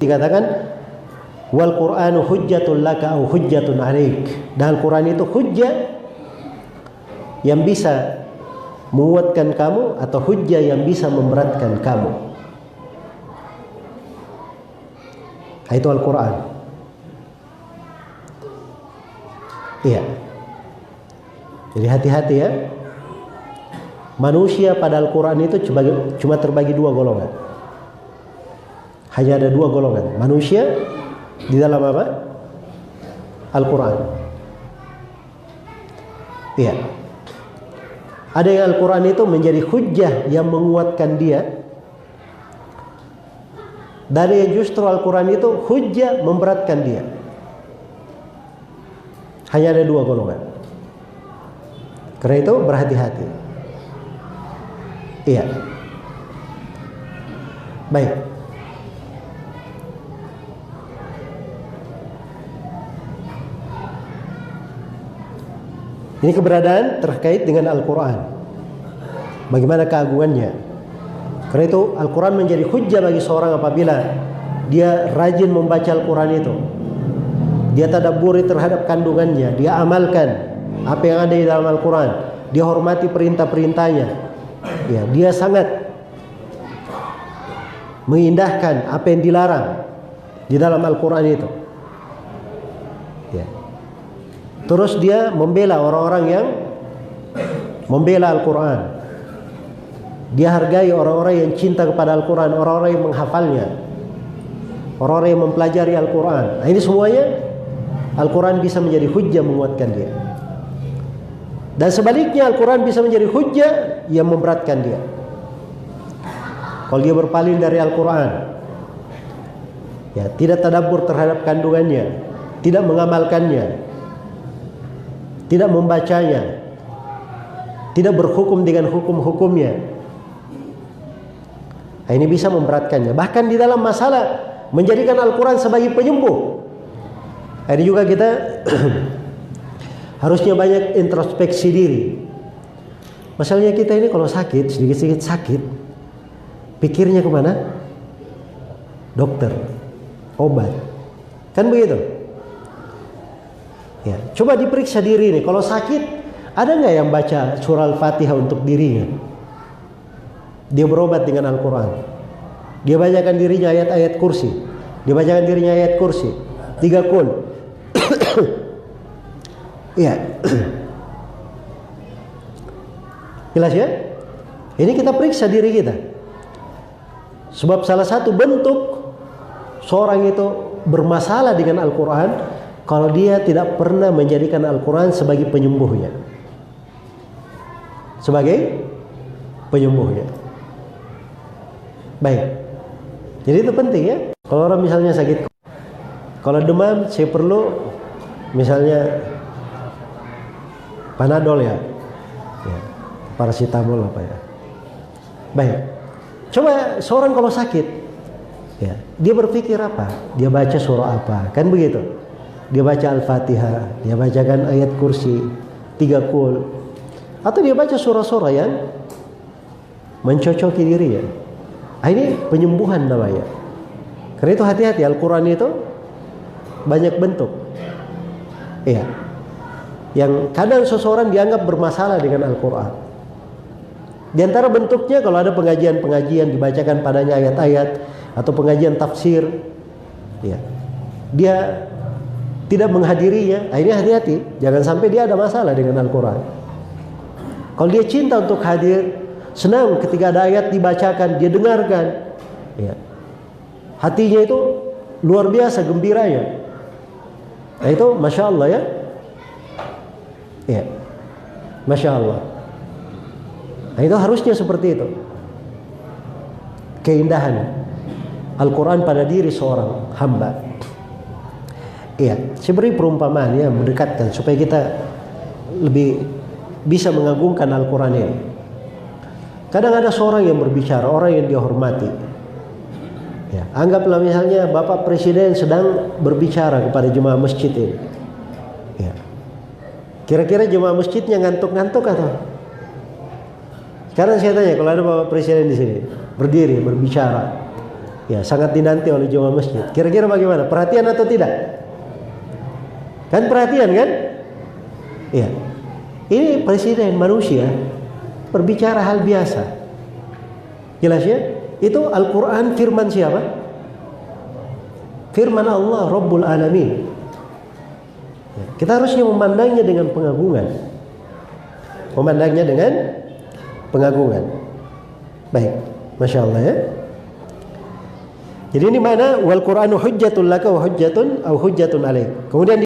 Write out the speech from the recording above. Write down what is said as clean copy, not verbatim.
Dikatakan wal Qur'anu hujjatun laka au hujjatun 'alaik. Dan Al-Qur'an itu hujjah yang bisa menguatkan kamu atau hujjah yang bisa memberatkan kamu. Itu Al-Qur'an. Iya. Jadi hati-hati ya. Manusia pada Al-Quran itu cuma terbagi dua golongan. Hanya ada dua golongan. Manusia di dalam apa? Al-Quran. Iya. Ada yang Al-Quran itu menjadi hujjah yang menguatkan dia. Dan yang justru Al-Quran itu hujjah memberatkan dia. Hanya ada dua golongan. Karena itu berhati-hati. Iya. Baik. Ini keberadaan terkait dengan Al-Quran. Bagaimana keagungannya. Karena itu Al-Quran menjadi hujjah bagi seorang apabila dia rajin membaca Al-Quran itu. Dia tadabburi terhadap kandungannya. Dia amalkan apa yang ada di dalam Al-Quran. Dia hormati perintah-perintahnya. Ya, dia sangat mengindahkan apa yang dilarang di dalam Al-Quran itu. Ya. Terus dia membela orang-orang yang membela Al-Quran. Dia hargai orang-orang yang cinta kepada Al-Quran, orang-orang yang menghafalnya, orang-orang yang mempelajari Al-Quran. Nah, ini semuanya Al-Quran bisa menjadi hujjah menguatkan dia. Dan sebaliknya Al-Quran bisa menjadi hujjah yang memberatkan dia. Kalau dia berpaling dari Al-Quran, ya, tidak tadabbur terhadap kandungannya, tidak mengamalkannya, tidak membacanya, tidak berhukum dengan hukum-hukumnya, nah, ini bisa memberatkannya. Bahkan di dalam masalah menjadikan Al-Quran sebagai penyembuh. Nah, ini juga kita harusnya banyak introspeksi diri. Masalahnya kita ini kalau sakit, sedikit-sedikit sakit, pikirnya kemana? Dokter, obat. Kan begitu? Ya, coba diperiksa diri nih. Kalau sakit, ada nggak yang baca surah Al-Fatihah untuk dirinya? Dia berobat dengan Al-Quran. Dia bacakan dirinya ayat-ayat kursi. Dia bacakan dirinya ayat kursi. 3 kul. Iya. Jelas ya? Ini kita periksa diri kita. Sebab salah satu bentuk seorang itu bermasalah dengan Al-Quran kalau dia tidak pernah menjadikan Al-Quran sebagai penyembuhnya. Sebagai penyembuhnya. Baik. Jadi itu penting ya. Kalau orang misalnya sakit, kalau demam saya perlu misalnya Panadol ya, paracetamol apa ya. Baik. Coba seorang kalau sakit, ya, dia berpikir apa? Dia baca surah apa? Kan begitu. Dia baca Al-Fatihah, dia bacakan ayat kursi, 3 kul, atau dia baca surah-surah yang mencocoki dirinya. Nah, ini penyembuhan namanya. Karena itu hati-hati, Al-Quran itu banyak bentuk. Iya. Yang kadang seseorang dianggap bermasalah dengan Al-Quran. Di antara bentuknya kalau ada pengajian-pengajian dibacakan padanya ayat-ayat atau pengajian tafsir, ya, dia tidak menghadirinya. Nah, ini hati-hati, jangan sampai dia ada masalah dengan Al-Quran. Kalau dia cinta untuk hadir, senang ketika ada ayat dibacakan, dia dengarkan, ya, hatinya itu luar biasa gembiranya. Nah, itu Masya Allah ya. Ya, Masya Allah. Nah, itu harusnya seperti itu. Keindahan Al-Quran pada diri seorang hamba. Iya, saya beri perumpamaan ya, mendekatkan supaya kita lebih bisa mengagungkan Al-Quran ini. Kadang ada seorang yang berbicara, orang yang dia hormati. Ya, anggaplah misalnya Bapak Presiden sedang berbicara kepada jemaah masjid ini. Ya. Kira-kira jemaah masjidnya ngantuk-ngantuk atau? Sekarang saya tanya, kalau ada Bapak Presiden di sini, berdiri, berbicara, Ya, sangat dinanti oleh jemaah masjid. Kira-kira bagaimana? Perhatian atau tidak? Kan perhatian kan? Iya. Ini presiden manusia berbicara hal biasa. Jelas ya? Itu Al-Quran firman siapa? Firman Allah Rabbul Alamin. Ya, kita harusnya memandangnya dengan pengagungan. Memandangnya dengan pengagungan. Baik, Masya Allah ya. Jadi ini mana wal Qur'anu hujjatun laka wa hujjatun au hujjatun alaik. Kemudian